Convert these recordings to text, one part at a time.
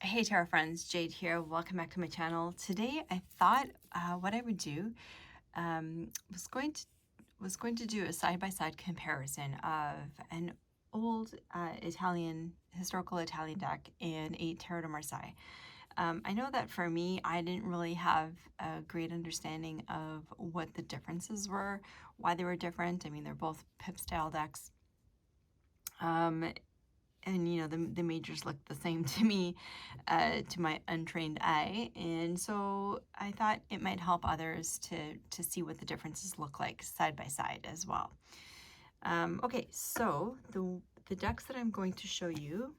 Hey Tarot friends, Jade here. Welcome back to my channel. Today I thought what I would do was going to do a side-by-side comparison of an old historical Italian deck and a Tarot de Marseille. I know that for me, I didn't really have a great understanding of what the differences were, why they were different. I mean, they're both pip style decks. And you know, the majors look the same to me, to my untrained eye, and so I thought it might help others to see what the differences look like side by side as well. Okay, so the decks that I'm going to show you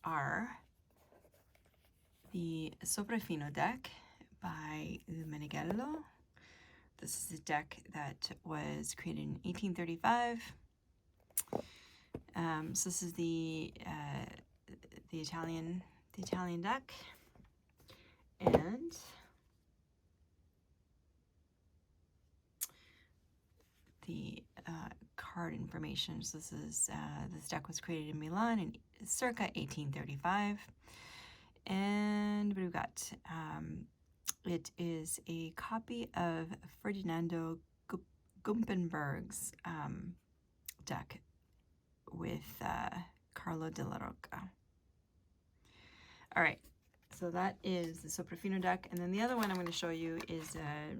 are the Sobrefino Deck by Meneghello. This is a deck that was created in 1835. So this is the Italian deck, and the card information. So this deck was created in Milan in circa 1835, and what we've got, it is a copy of Ferdinando Gumpenberg's deck with Carlo della Rocca. All right, so that is the Sobrefino deck, and then the other one I'm going to show you is a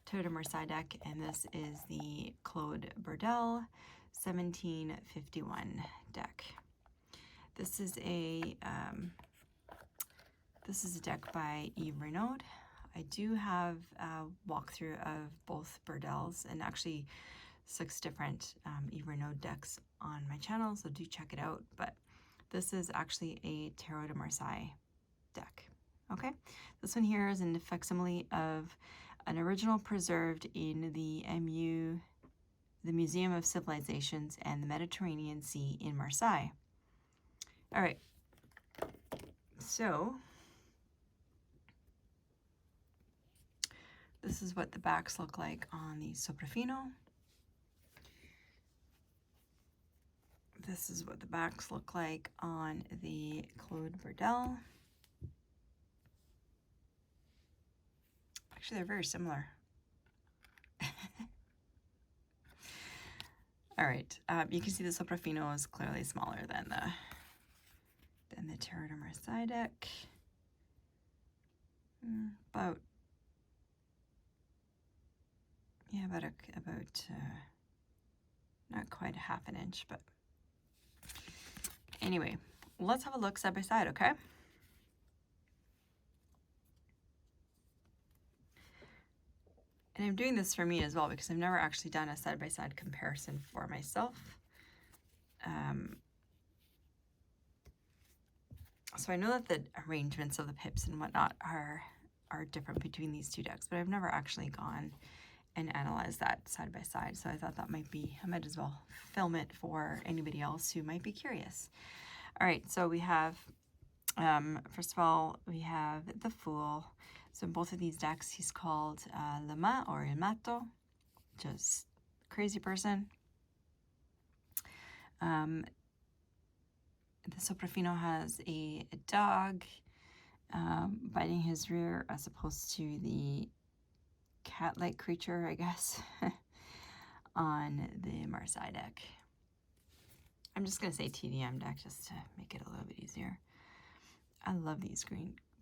Tarot de Marseille deck, and this is the Claude Burdel 1751 deck. This is a deck by Yves Renaud. I do have a walkthrough of both Burdels and actually 6 different Yves Renaud decks on my channel, so do check it out. But this is actually a Tarot de Marseille deck. Okay, this one here is a facsimile of an original preserved in the MU, the Museum of Civilizations and the Mediterranean Sea in Marseille. All right, so this is what the backs look like on the Sobrefino. This is what the backs look like on the Claude Burdel. Actually, they're very similar. All right, you can see the Sobrefino is clearly smaller than the Tarot de Marseille deck. About not quite a half an inch, but anyway, let's have a look side by side, okay? And I'm doing this for me as well because I've never actually done a side-by-side comparison for myself. So I know that the arrangements of the pips and whatnot are different between these two decks, but I've never actually gone and analyzed that side by side. So I thought that might be, I might as well film it for anybody else who might be curious. All right, so we have, first of all, we have the Fool. So in both of these decks, he's called Le Mat or Il Matto, just crazy person. The Sobrefino has a dog biting his rear as opposed to the cat-like creature, I guess, on the Marseille deck. I'm just going to say TDM deck just to make it a little bit easier. I love these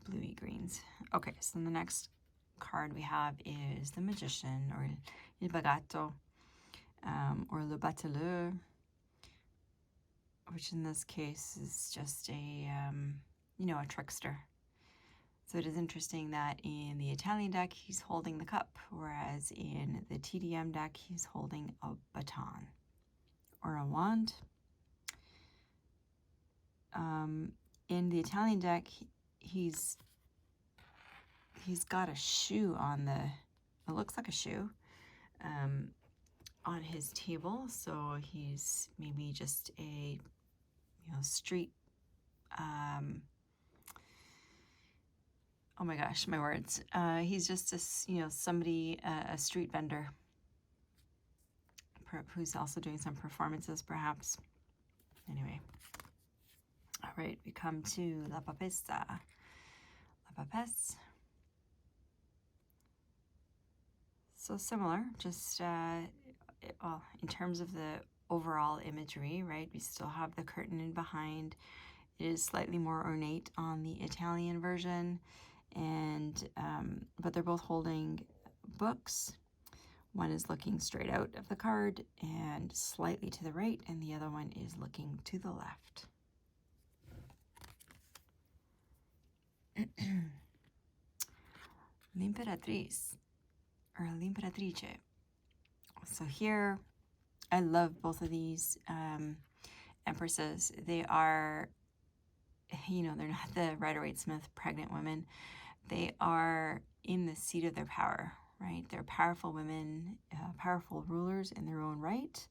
bluey greens. Okay, so the next card we have is the Magician, or Il Bagatto, or Le Bateleur, which in this case is just a trickster. So it is interesting that in the Italian deck, he's holding the cup, whereas in the TDM deck, he's holding a baton or a wand. In the Italian deck, he's got a shoe on it looks like a shoe, on his table. So he's maybe just a, street, oh my gosh, my words. He's just a street vendor who's also doing some performances, perhaps. Anyway, All right, we come to La Papista La Papas. So similar, just well, in terms of the overall imagery, right? We still have the curtain in behind. It is slightly more ornate on the Italian version, and but they're both holding books. One is looking straight out of the card and slightly to the right, and the other one is looking to the left. L'Imperatrice, or L'Imperatrice. So here, I love both of these empresses. They are, you know, they're not the Rider-Waite-Smith pregnant women. They are in the seat of their power, right? They're powerful women, powerful rulers in their own right,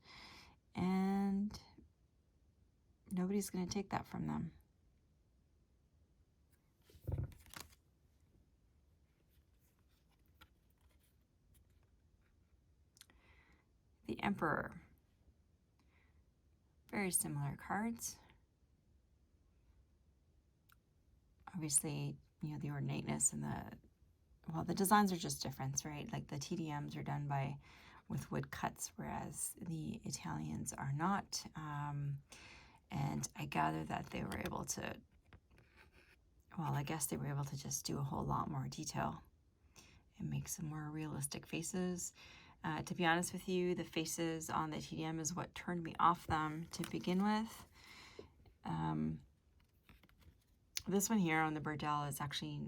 and nobody's going to take that from them. The Emperor. Very similar cards. Obviously, you know, the ornateness and the designs are just different, right? Like the TDMs are done with wood cuts, whereas the Italians are not. And I gather that they were able to, well, I guess they were able to just do a whole lot more detail and make some more realistic faces. To be honest with you, the faces on the TDM is what turned me off them to begin with. This one here on the Burdell is actually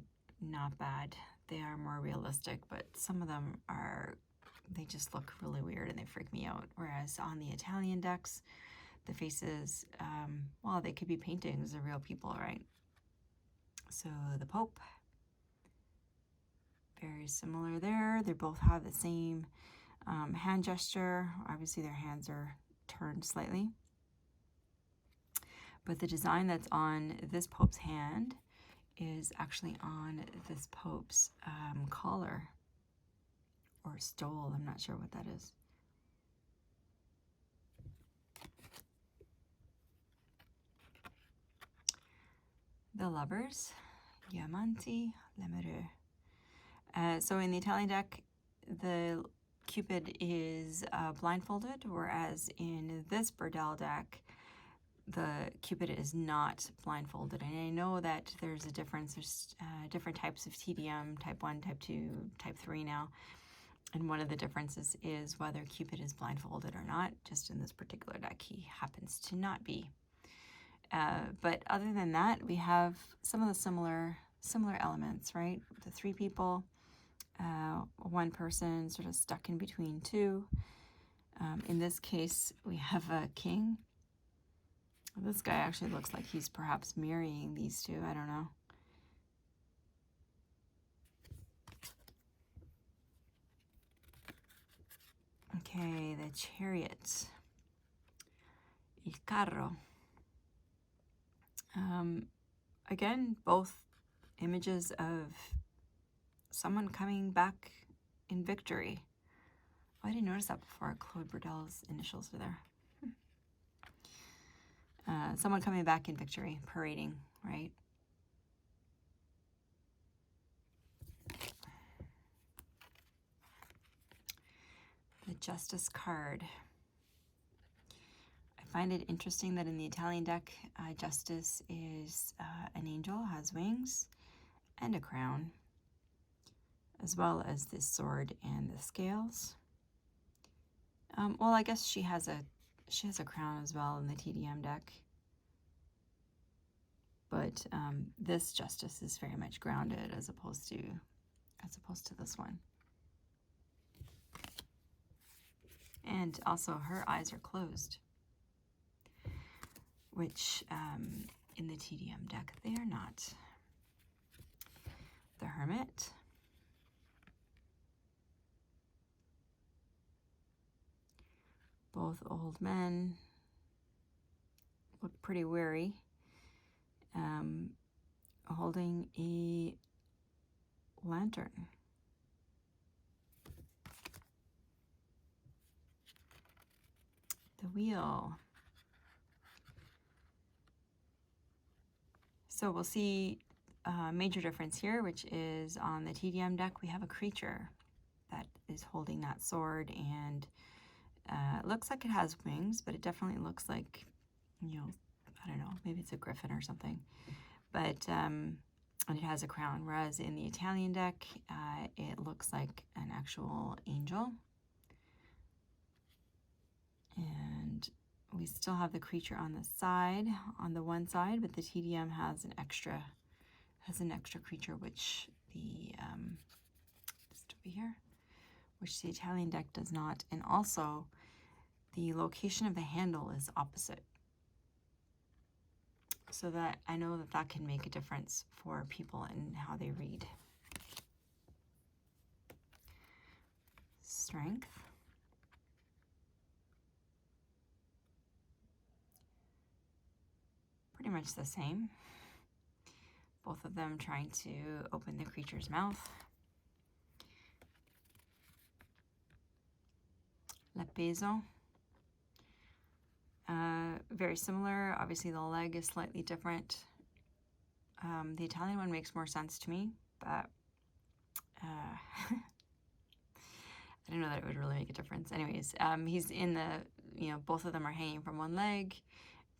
not bad. They are more realistic, but some of them they just look really weird and they freak me out. Whereas on the Italian decks, the faces, well, they could be paintings of real people, right? So the Pope, very similar there. They both have the same hand gesture. Obviously their hands are turned slightly. But the design that's on this Pope's hand is actually on this Pope's collar or stole. I'm not sure what that is. The Lovers, Gli Amanti, L'Amoureux. So in the Italian deck, the Cupid is blindfolded, whereas in this Burdell deck, the Cupid is not blindfolded. And I know that there's a difference. There's different types of TDM, type 1, type 2, type 3 now. And one of the differences is whether Cupid is blindfolded or not. Just in this particular deck, he happens to not be. But other than that, we have some of the similar elements, right? The three people, one person sort of stuck in between two. In this case, we have a king. This guy actually looks like he's perhaps marrying these two. I don't know. Okay, the Chariots. Il Carro. Again, both images of someone coming back in victory. Oh, I didn't notice that before. Claude Burdell's initials are there. Someone coming back in victory, parading, right? The Justice card. I find it interesting that in the Italian deck, Justice is an angel, has wings and a crown, as well as this sword and the scales. Well, I guess she has a crown as well in the TDM deck. But this Justice is very much grounded as opposed to this one. And also her eyes are closed, which in the TDM deck they are not. The Hermit. Both old men look pretty weary, holding a lantern. The Wheel. So we'll see a major difference here, which is on the TDM deck, we have a creature that is holding that sword, and it looks like it has wings, but it definitely looks like, you know, I don't know, maybe it's a griffin or something. But, and it has a crown, whereas in the Italian deck, it looks like an actual angel. And we still have the creature on the side, on the one side, but the TDM has an extra creature, which the just over here, which the Italian deck does not. And also, the location of the handle is opposite, so that I know that that can make a difference for people and how they read. Strength. Pretty much the same. Both of them trying to open the creature's mouth. Le peso. Very similar. Obviously, the leg is slightly different. The Italian one makes more sense to me, but I didn't know that it would really make a difference. Anyways, he's in the, you know, both of them are hanging from one leg.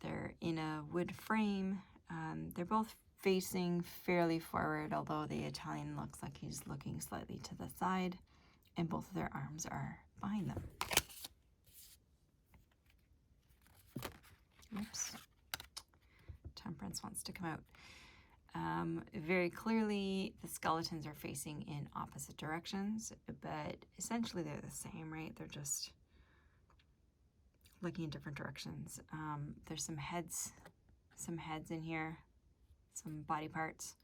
They're in a wood frame. They're both facing fairly forward, although the Italian looks like he's looking slightly to the side, and both of their arms are behind them. Oops. Temperance wants to come out. Very clearly, the skeletons are facing in opposite directions, but essentially they're the same, right? They're just looking in different directions. There's some heads in here, some body parts.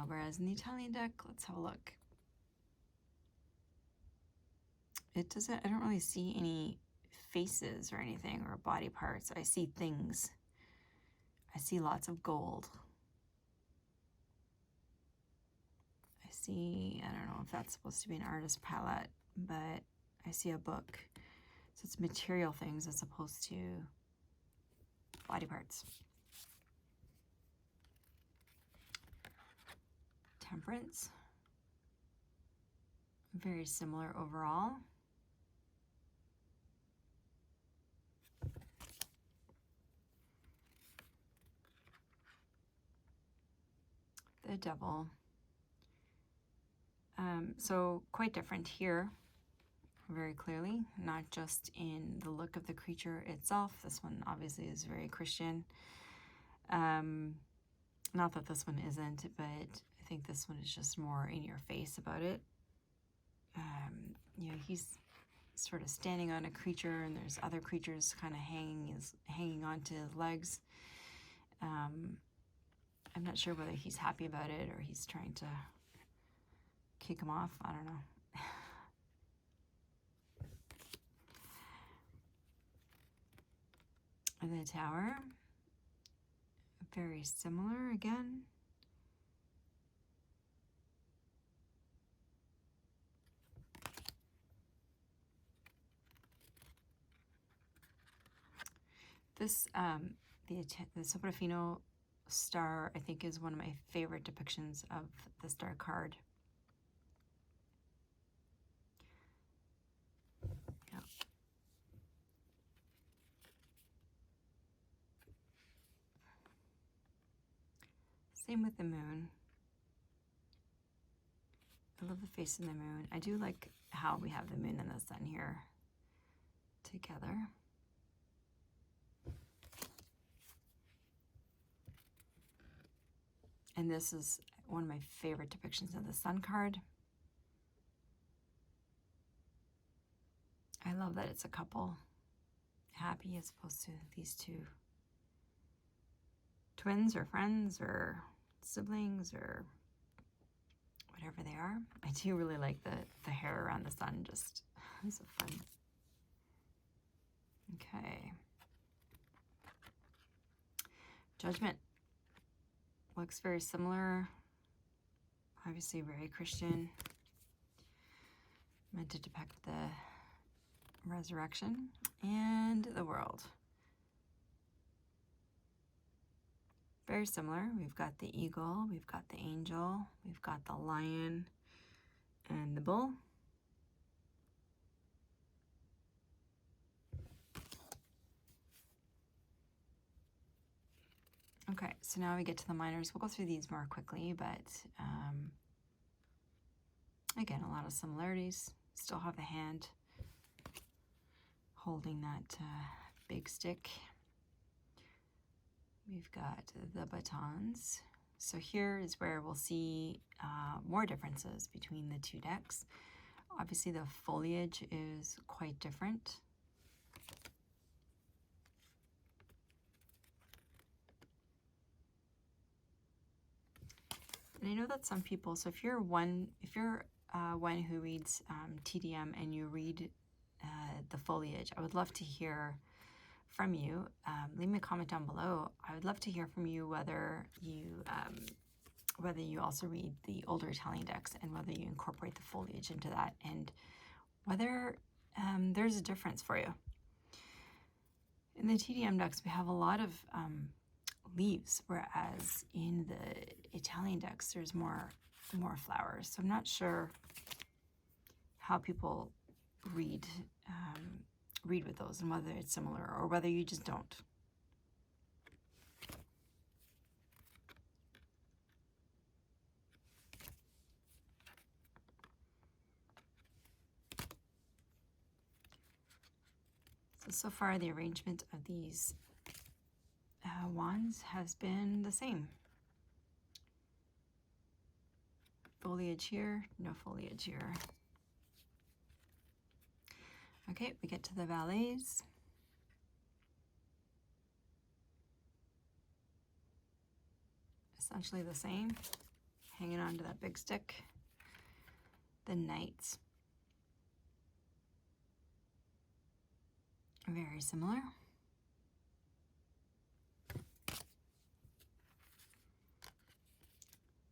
Whereas in the Italian deck, let's have a look. I don't really see any faces or anything or body parts. I see things. I see lots of gold. I don't know if that's supposed to be an artist palette, but I see a book. So it's material things as opposed to body parts. Temperance. Very similar overall. The devil. So quite different here, very clearly, not just in the look of the creature itself. This one obviously is very Christian. Not that this one isn't, but I think this one is just more in your face about it. You know, he's sort of standing on a creature, and there's other creatures kind of hanging onto his legs. I'm not sure whether he's happy about it or he's trying to kick him off. I don't know. And the tower, very similar again. This, the Sobrefino star, I think, is one of my favorite depictions of the star card. Yeah. Same with the moon. I love the face of the moon. I do like how we have the moon and the sun here together. And this is one of my favorite depictions of the sun card. I love that it's a couple, happy, as opposed to these two twins or friends or siblings or whatever they are. I do really like the hair around the sun, just it's so fun. Okay. Judgment. Looks very similar. Obviously very Christian. Meant to depict the resurrection and the world. Very similar. We've got the eagle, we've got the angel, we've got the lion and the bull. Okay, so now we get to the minors. We'll go through these more quickly, but again, a lot of similarities. Still have the hand holding that big stick. We've got the batons. So here is where we'll see more differences between the two decks. Obviously, the foliage is quite different. And I know that some people, so if you're one who reads TDM and you read the foliage, I would love to hear from you. Leave me a comment down below. I would love to hear from you whether you also read the older Italian decks and whether you incorporate the foliage into that, and whether there's a difference for you. In the TDM decks, we have a lot of leaves, whereas in the Italian decks, there's more flowers. So I'm not sure how people read with those and whether it's similar or whether you just don't. So far the arrangement of these wands has been the same. Foliage here, no foliage here. Okay, we get to the valets. Essentially the same, hanging on to that big stick. The knights, very similar.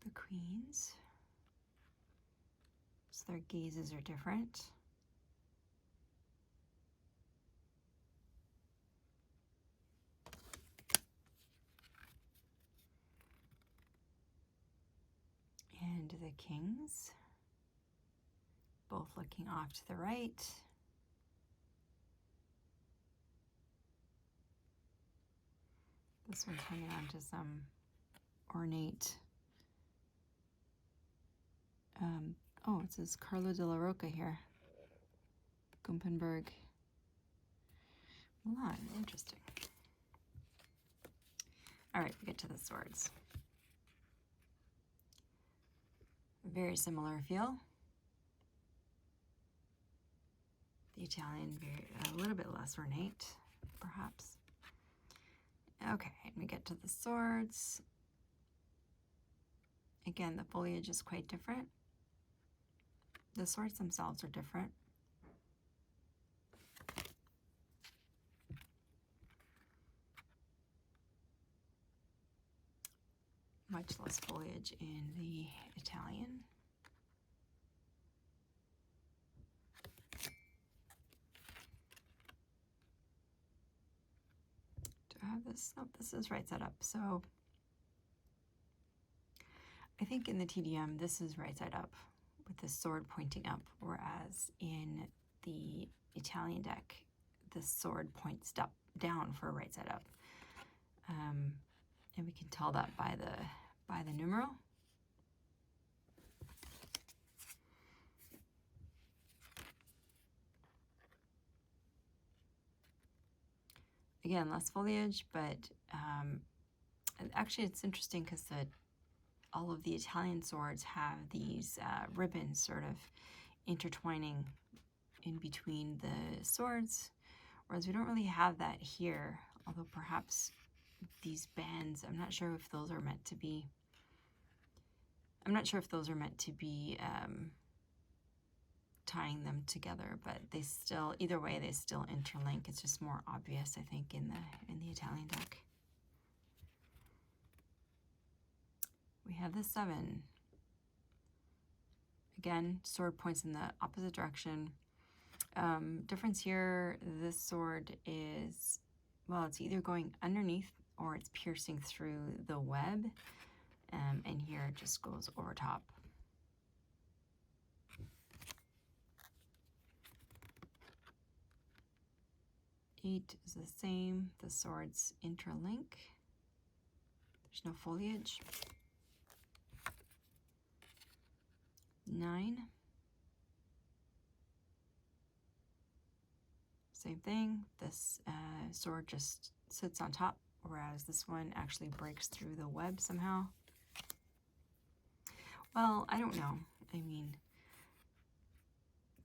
The queens, so their gazes are different. And the kings, both looking off to the right. This one's hanging on to some ornate, oh, it says Carlo della Rocca here. Gumpenberg. Milan, interesting. All right, we get to the swords. Very similar feel. The Italian, a little bit less ornate, perhaps. Okay, and we get to the swords. Again, the foliage is quite different. The swords themselves are different. Much less foliage in the Italian. Do I have this? Nope, this is right side up. So I think in the TDM, this is right side up with the sword pointing up, whereas in the Italian deck, the sword points down for right side up. And we can tell that by the numeral. Again, less foliage, but actually it's interesting because all of the Italian swords have these ribbons sort of intertwining in between the swords, whereas we don't really have that here, although perhaps these bands, I'm not sure if those are meant to be, tying them together, but they still, either way, they still interlink. It's just more obvious, I think, in the Italian deck. We have the 7. Again, sword points in the opposite direction. Difference here, this sword is, well, it's either going underneath or it's piercing through the web, and here it just goes over top. Eight is the same. The swords interlink. There's no foliage. 9. Same thing. This sword just sits on top, whereas this one actually breaks through the web somehow. Well, I don't know. I mean,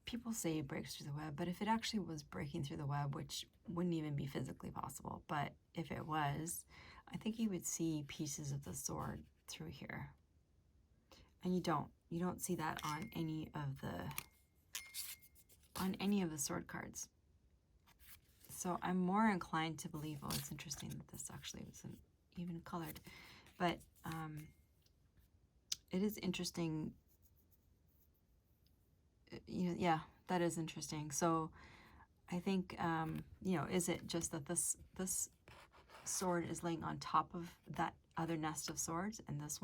people say it breaks through the web, but if it actually was breaking through the web, which wouldn't even be physically possible, but if it was, I think you would see pieces of the sword through here. And you don't see that on any of the sword cards. So I'm more inclined to believe, oh, it's interesting that this actually wasn't even colored, but it is interesting. You know, yeah, that is interesting. So I think, you know, is it just that this sword is laying on top of that other nest of swords, and this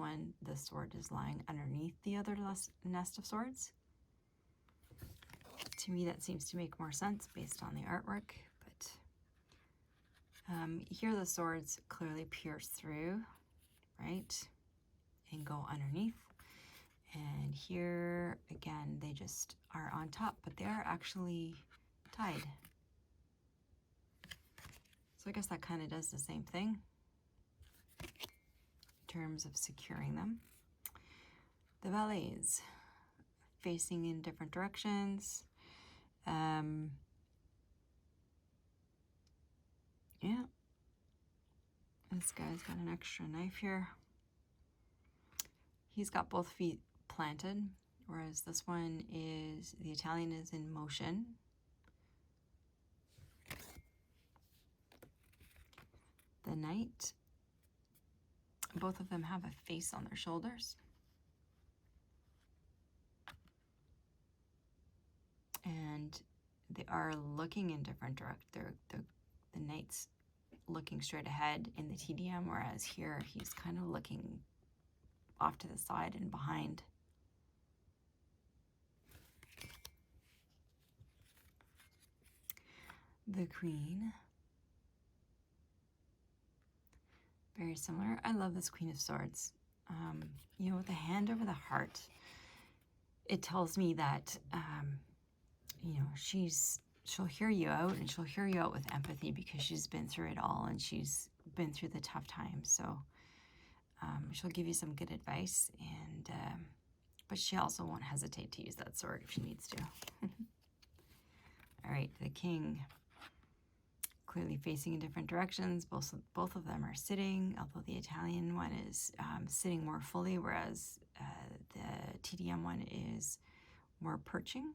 sword is lying underneath the other nest of swords? To me, that seems to make more sense based on the artwork. But here the swords clearly pierce through, right, and go underneath. And here, again, they just are on top, but they are actually tied. So I guess that kind of does the same thing in terms of securing them. The valets, facing in different directions. Yeah. This guy's got an extra knife here. He's got both feet planted, whereas this one is, the Italian is in motion. The knight, both of them have a face on their shoulders. And they are looking in different directions. The knight's looking straight ahead in the TDM, whereas here he's kind of looking off to the side and behind. The queen, very similar. I love this Queen of Swords. You know, with the hand over the heart, it tells me that, you know, she'll hear you out, and she'll hear you out with empathy because she's been through it all and she's been through the tough times. So she'll give you some good advice, and but she also won't hesitate to use that sword if she needs to. All right, the king, clearly facing in different directions. Both of them are sitting, although the Italian one is sitting more fully, whereas the TDM one is more perching.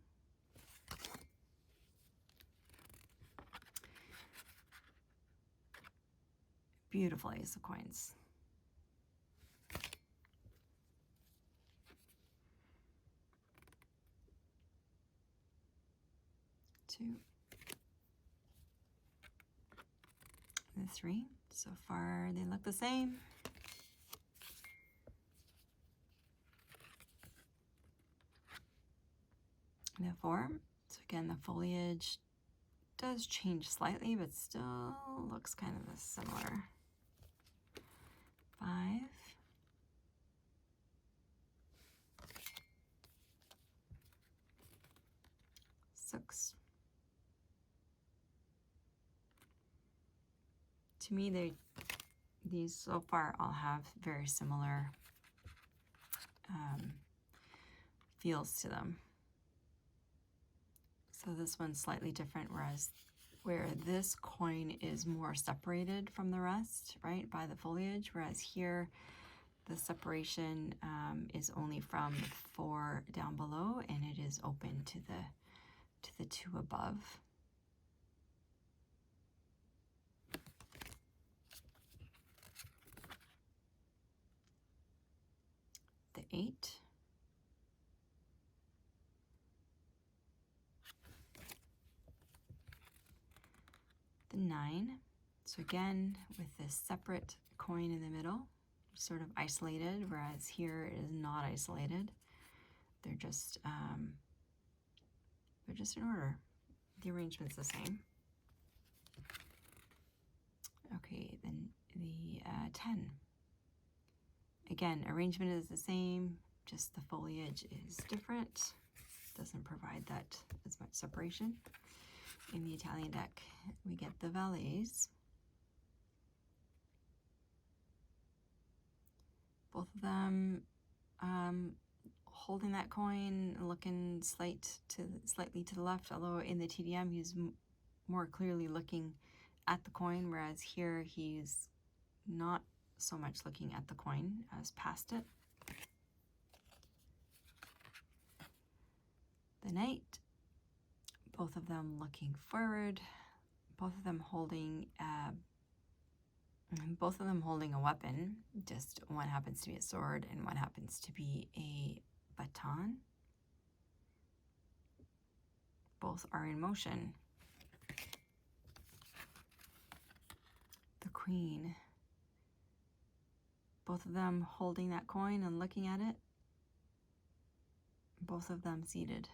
Beautiful ace of coins. Two. The 3. So far, they look the same. The 4. So again, the foliage does change slightly, but still looks kind of similar. 5. 6. To me, these so far all have very similar feels to them. So this one's slightly different, whereas where this coin is more separated from the rest, right, by the foliage, whereas here the separation is only from the 4 down below, and it is open to the 2 above. The 8. The 9. So So again, with this separate coin in the middle, sort of isolated, whereas here it is not isolated. They're just in order. The arrangement's the same. Okay, then the 10. Again, arrangement is the same, just the foliage is different. Doesn't provide that as much separation. In the Italian deck, we get the valets. Both of them holding that coin, looking slightly to the left, although in the TDM he's more clearly looking at the coin, whereas here he's not so much looking at the coin as past it. The knight, both of them looking forward, both of them holding a weapon. Just one happens to be a sword and one happens to be a baton. Both are in motion. The queen, both of them holding that coin and looking at it. Both of them seated.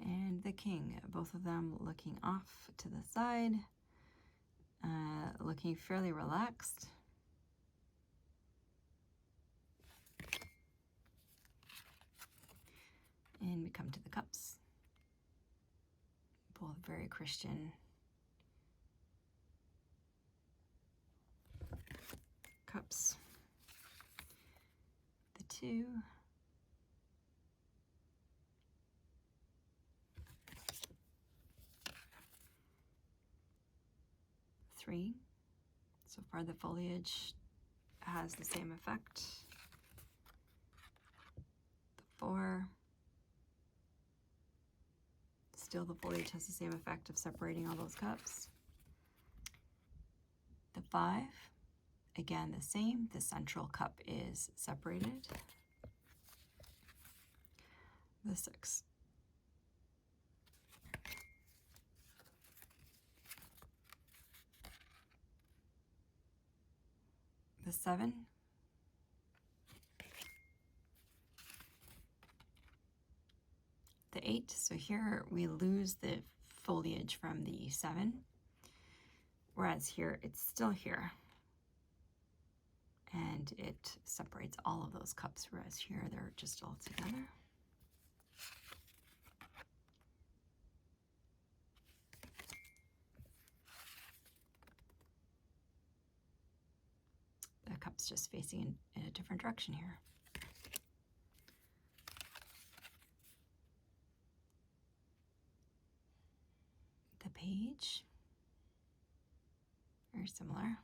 And the king, both of them looking off to the side, looking fairly relaxed. And we come to the cups. Both very Christian. Cups. The 2. Three. So far the foliage has the same effect. The 4. Still the foliage has the same effect of separating all those cups. The 5. Again the same. The central cup is separated. The 6. The 7. The 8. So here we lose the foliage from the 7, whereas here it's still here. And it separates all of those cups, whereas here they're just all together. The cup's just facing in a different direction here. The page, very similar.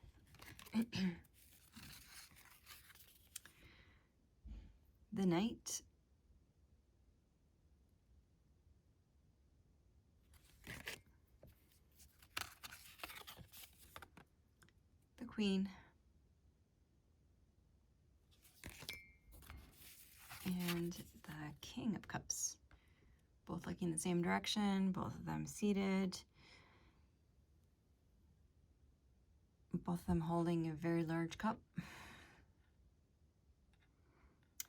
The knight, the queen, and the king of cups, both looking the same direction, both of them seated, both of them holding a very large cup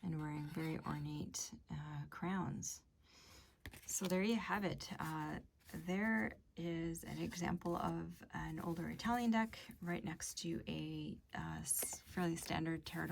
and wearing very ornate crowns. So there you have it. There is an example of an older Italian deck right next to a fairly standard tarot